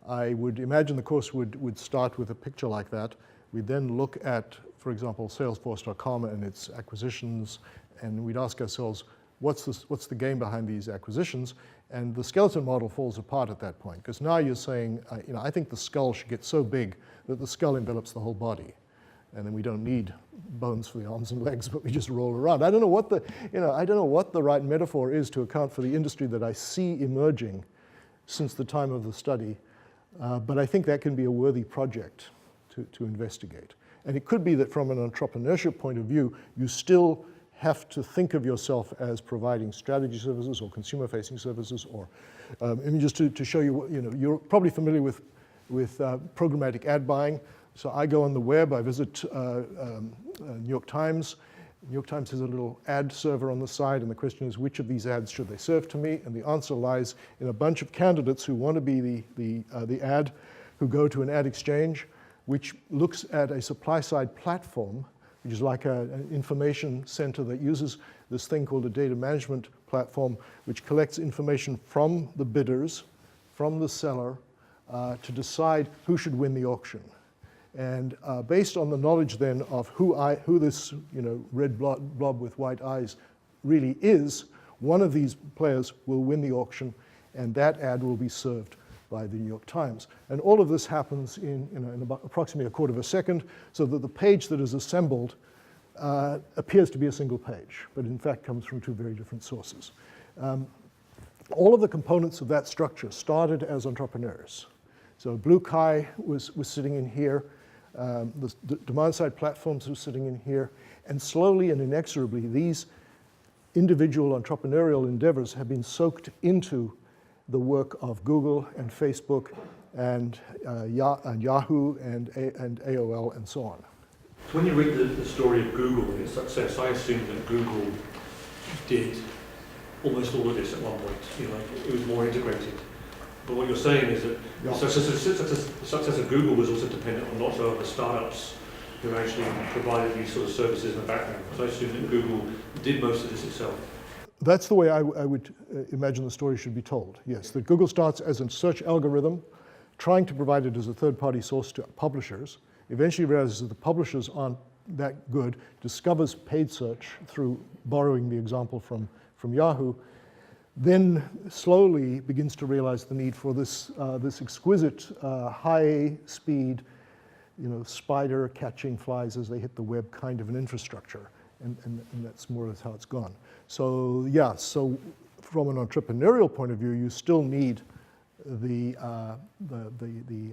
I would imagine the course would start with a picture like that. We then look at, for example, Salesforce.com and its acquisitions, and we'd ask ourselves, what's the game behind these acquisitions? And the skeleton model falls apart at that point because now you're saying, I think the skull should get so big that the skull envelops the whole body. And then we don't need bones for the arms and legs, but we just roll around. I don't know what the right metaphor is to account for the industry that I see emerging since the time of the study, but I think that can be a worthy project to investigate. And it could be that from an entrepreneurship point of view, you still have to think of yourself as providing strategy services or consumer-facing services, or just to show you, you're probably familiar with programmatic ad buying. So I go on the web, I visit New York Times. New York Times has a little ad server on the side, and the question is, which of these ads should they serve to me? And the answer lies in a bunch of candidates who want to be the ad, who go to an ad exchange, which looks at a supply-side platform, which is like an information center that uses this thing called a data management platform, which collects information from the bidders, from the seller, to decide who should win the auction. And based on the knowledge then of who this red blob with white eyes really is, one of these players will win the auction, and that ad will be served by the New York Times. And all of this happens in about approximately a quarter of a second, so that the page that is assembled appears to be a single page, but in fact comes from two very different sources. All of the components of that structure started as entrepreneurs. So Blue Kai was sitting in here, the demand-side platforms were sitting in here, and slowly and inexorably these individual entrepreneurial endeavors have been soaked into the work of Google and Facebook and Yahoo and AOL and so on. So when you read the story of Google and its success, I assume that Google did almost all of this at one point. It was more integrated. But what you're saying is that the success of Google was also dependent on lots of other startups who actually provided these sort of services in the background. So I assume that Google did most of this itself. That's the way I would imagine the story should be told, yes. That Google starts as a search algorithm, trying to provide it as a third-party source to publishers, eventually realizes that the publishers aren't that good, discovers paid search through borrowing the example from Yahoo, then slowly begins to realize the need for this, this exquisite high-speed, spider catching flies as they hit the web kind of an infrastructure, and that's more or less how it's gone. So yeah, so from an entrepreneurial point of view, you still need the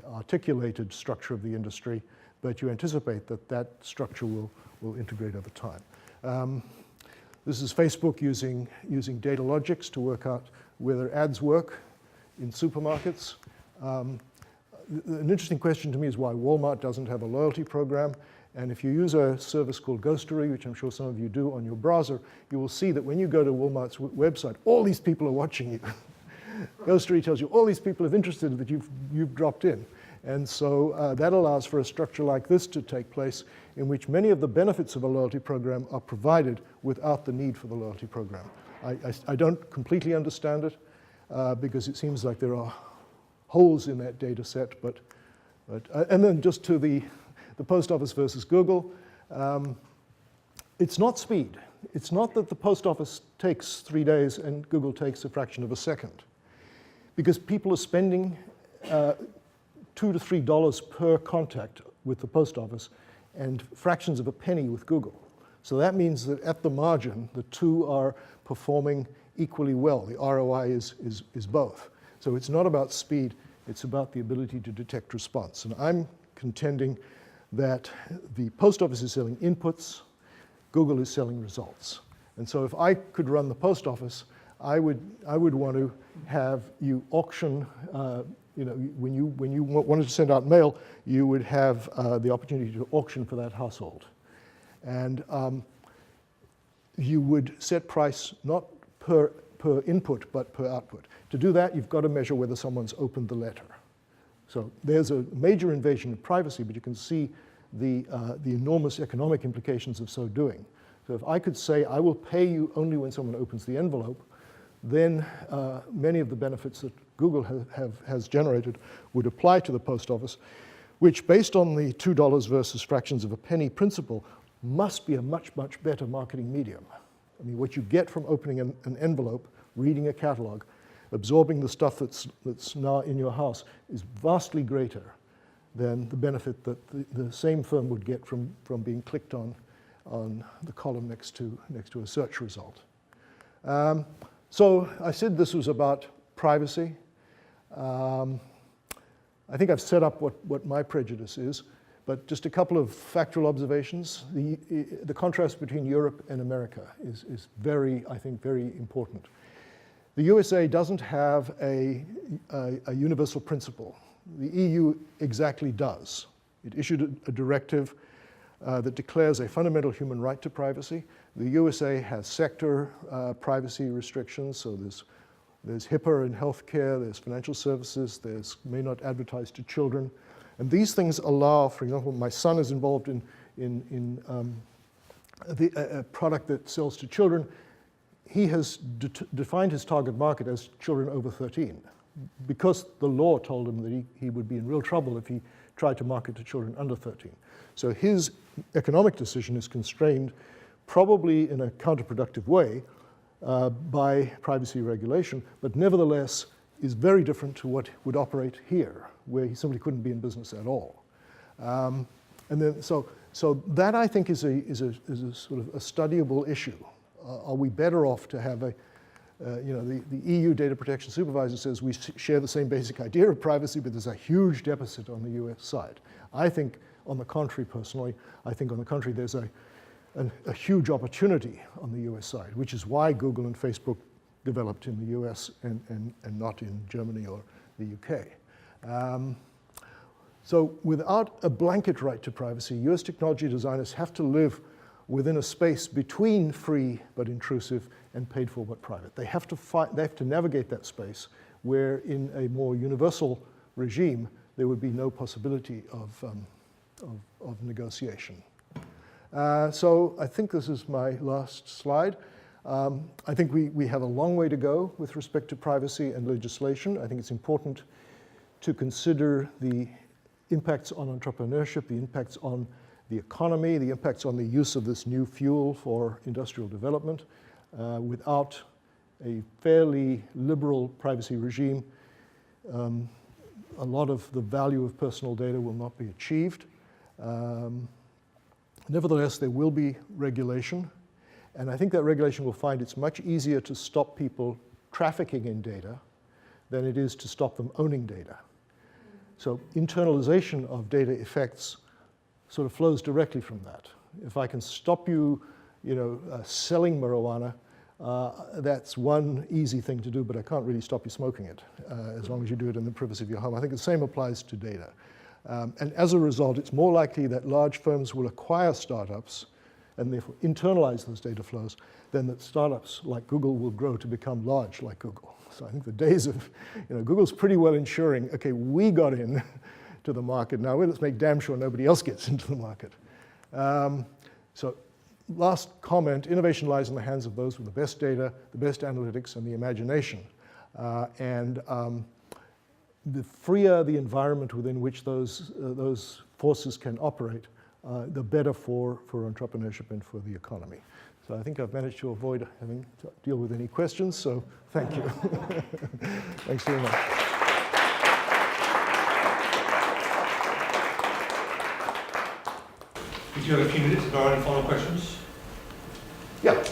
articulated structure of the industry, but you anticipate that that structure will integrate over time. This is Facebook using data logics to work out whether ads work in supermarkets. An interesting question to me is why Walmart doesn't have a loyalty program. And if you use a service called Ghostery, which I'm sure some of you do on your browser, you will see that when you go to Walmart's website, all these people are watching you. Ghostery tells you all these people are interested that you've dropped in. And so that allows for a structure like this to take place in which many of the benefits of a loyalty program are provided without the need for the loyalty program. I don't completely understand it because it seems like there are holes in that data set, and then just to the post office versus Google, it's not speed. It's not that the post office takes 3 days and Google takes a fraction of a second, because people are spending $2 to $3 per contact with the post office and fractions of a penny with Google. So that means that at the margin, the two are performing equally well. The ROI is both. So it's not about speed, it's about the ability to detect response. And I'm contending that the post office is selling inputs, Google is selling results. And so if I could run the post office, I would want to have you auction, when you wanted to send out mail, you would have the opportunity to auction for that household. And you would set price not per input, but per output. To do that, you've got to measure whether someone's opened the letter. So there's a major invasion of privacy, but you can see the enormous economic implications of so doing. So if I could say, I will pay you only when someone opens the envelope, then many of the benefits that Google has generated would apply to the post office, which, based on the $2 versus fractions of a penny principle, must be a much, much better marketing medium. I mean, what you get from opening an envelope, reading a catalog, absorbing the stuff that's now in your house is vastly greater than the benefit that the same firm would get from being clicked on the column next to a search result. So I said this was about privacy. I think I've set up what my prejudice is, but just a couple of factual observations. The contrast between Europe and America is very, I think, very important. The USA doesn't have a universal principle. The EU exactly does. It issued a directive that declares a fundamental human right to privacy. The USA has sector privacy restrictions, so there's HIPAA in healthcare, there's financial services, there's may not advertise to children. And these things allow, for example, my son is involved in a product that sells to children. He has defined his target market as children over 13 because the law told him that he would be in real trouble if he tried to market to children under 13. So his economic decision is constrained, probably in a counterproductive way, by privacy regulation, but nevertheless is very different to what would operate here, where he simply couldn't be in business at all. And then, so that I think is a sort of a studyable issue. Are we better off to have the EU data protection supervisor says we share the same basic idea of privacy, but there's a huge deficit on the US side. I think, on the contrary, personally, I think on the contrary, there's a huge opportunity on the US side, which is why Google and Facebook developed in the US and not in Germany or the UK. So without a blanket right to privacy, US technology designers have to live within a space between free but intrusive and paid for but private. They have to navigate that space where in a more universal regime, there would be no possibility of negotiation. So I think this is my last slide. I think we have a long way to go with respect to privacy and legislation. I think it's important to consider the impacts on entrepreneurship, the impacts on the economy, the impacts on the use of this new fuel for industrial development, without a fairly liberal privacy regime, a lot of the value of personal data will not be achieved. Nevertheless, there will be regulation, and I think that regulation will find it's much easier to stop people trafficking in data than it is to stop them owning data. So internalization of data effects sort of flows directly from that. If I can stop you, selling marijuana, that's one easy thing to do, but I can't really stop you smoking it as long as you do it in the privacy of your home. I think the same applies to data. And as a result, it's more likely that large firms will acquire startups and therefore internalize those data flows than that startups like Google will grow to become large like Google. So I think the days of, Google's pretty well ensuring, okay, we got in to the market, now let's make damn sure nobody else gets into the market. So last comment, innovation lies in the hands of those with the best data, the best analytics, and the imagination. The freer the environment within which those forces can operate, the better for entrepreneurship and for the economy. So I think I've managed to avoid having to deal with any questions, so thank you. Thanks very much. We do have a few minutes if there are any final questions. Yeah.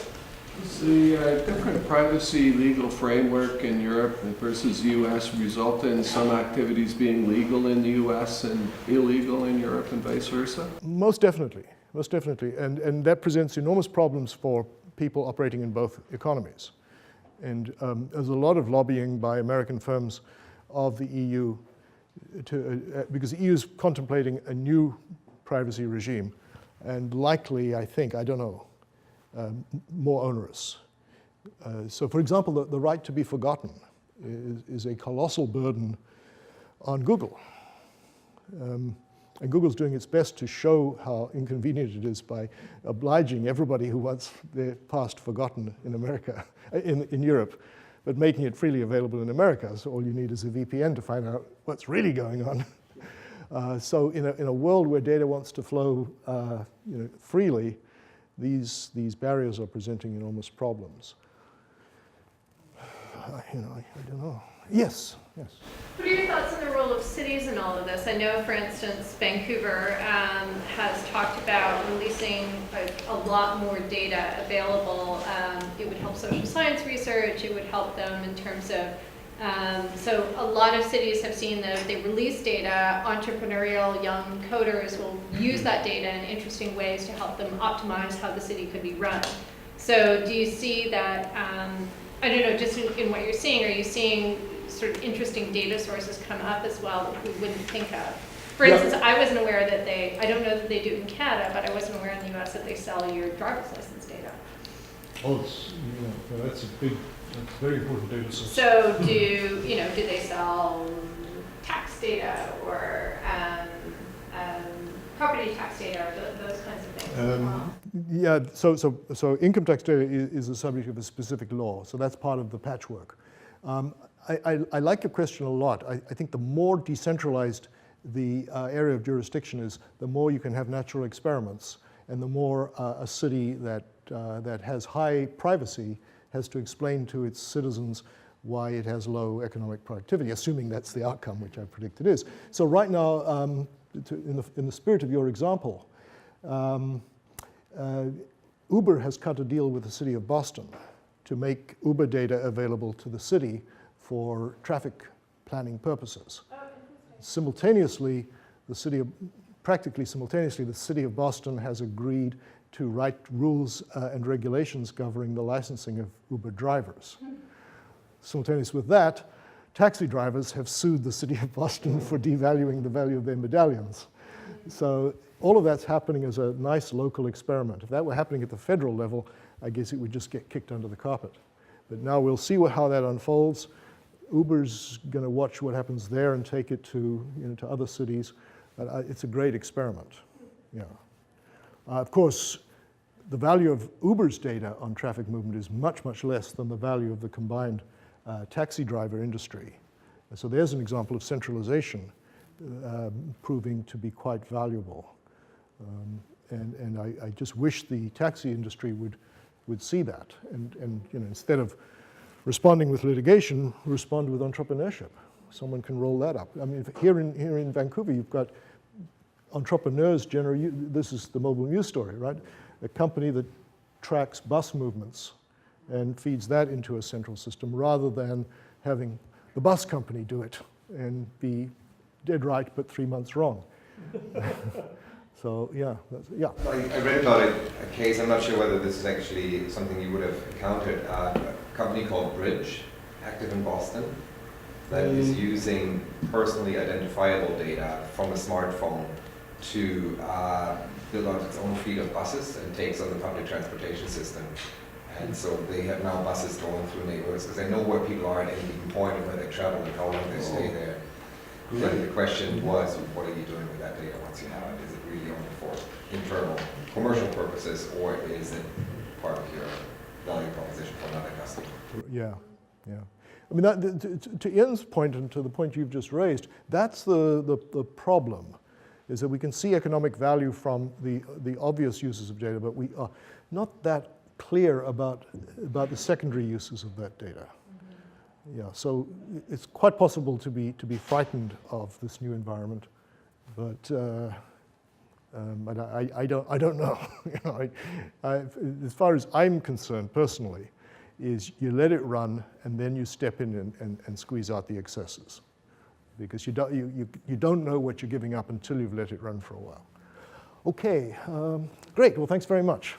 Does the different privacy legal framework in Europe versus the U.S. result in some activities being legal in the U.S. and illegal in Europe and vice versa? Most definitely. Most definitely. And that presents enormous problems for people operating in both economies. And there's a lot of lobbying by American firms of the EU because the EU is contemplating a new privacy regime and likely, I think, I don't know, more onerous. So for example, the right to be forgotten is a colossal burden on Google. And Google's doing its best to show how inconvenient it is by obliging everybody who wants their past forgotten in America, in Europe, but making it freely available in America. So all you need is a VPN to find out what's really going on. So in a world where data wants to flow freely, these barriers are presenting enormous problems. I don't know. Yes, yes. What are your thoughts on the role of cities in all of this? I know, for instance, Vancouver has talked about releasing a lot more data available. It would help social science research. It would help them in terms of, so a lot of cities have seen that if they release data, entrepreneurial young coders will use that data in interesting ways to help them optimize how the city could be run. So do you see that, I don't know, just in what you're seeing, are you seeing sort of interesting data sources come up as well that we wouldn't think of? For instance, I wasn't aware that I don't know that they do it in Canada, but I wasn't aware in the US that they sell your driver's license data. Oh, that's a very important data source. So do they sell tax data or property tax data, or those kinds of things as well? Yeah, so income tax data is the subject of a specific law, so that's part of the patchwork. I like your question a lot. I think the more decentralized the area of jurisdiction is, the more you can have natural experiments, and the more a city that has high privacy has to explain to its citizens why it has low economic productivity, assuming that's the outcome, which I predict it is. So right now, in the spirit of your example, Uber has cut a deal with the city of Boston to make Uber data available to the city for traffic planning purposes. Simultaneously, practically simultaneously, the city of Boston has agreed to write rules and regulations governing the licensing of Uber drivers. Simultaneous with that, taxi drivers have sued the city of Boston for devaluing the value of their medallions. So all of that's happening as a nice local experiment. If that were happening at the federal level, I guess it would just get kicked under the carpet. But now we'll see how that unfolds. Uber's going to watch what happens there and take it to other cities. It's a great experiment. Yeah. Of course, the value of Uber's data on traffic movement is much, much less than the value of the combined taxi driver industry. So there's an example of centralization proving to be quite valuable. And I just wish the taxi industry would see that. And instead of responding with litigation, respond with entrepreneurship. Someone can roll that up. I mean, here in Vancouver, you've got entrepreneurs generally, this is the mobile news story, right? A company that tracks bus movements and feeds that into a central system rather than having the bus company do it and be dead right but 3 months wrong. So yeah, I read about a case, I'm not sure whether this is actually something you would have encountered, a company called Bridge, active in Boston, that is using personally identifiable data from a smartphone to build out its own fleet of buses and takes on the public transportation system. And so they have now buses going through neighborhoods because they know where people are at any given point and where they travel and how long they stay there. Then the question was, what are you doing with that data once you have it? Is it really only for internal commercial purposes, or is it part of your value proposition for another customer? yeah. I mean, that, to Ian's point and to the point you've just raised, that's the problem, is that we can see economic value from the obvious uses of data, but we are not that clear about the secondary uses of that data. Yeah, so it's quite possible to be frightened of this new environment, but I don't know. You know, as far as I'm concerned personally, is you let it run and then you step in and squeeze out the excesses, because you don't know what you're giving up until you've let it run for a while. Okay, great. Well, thanks very much.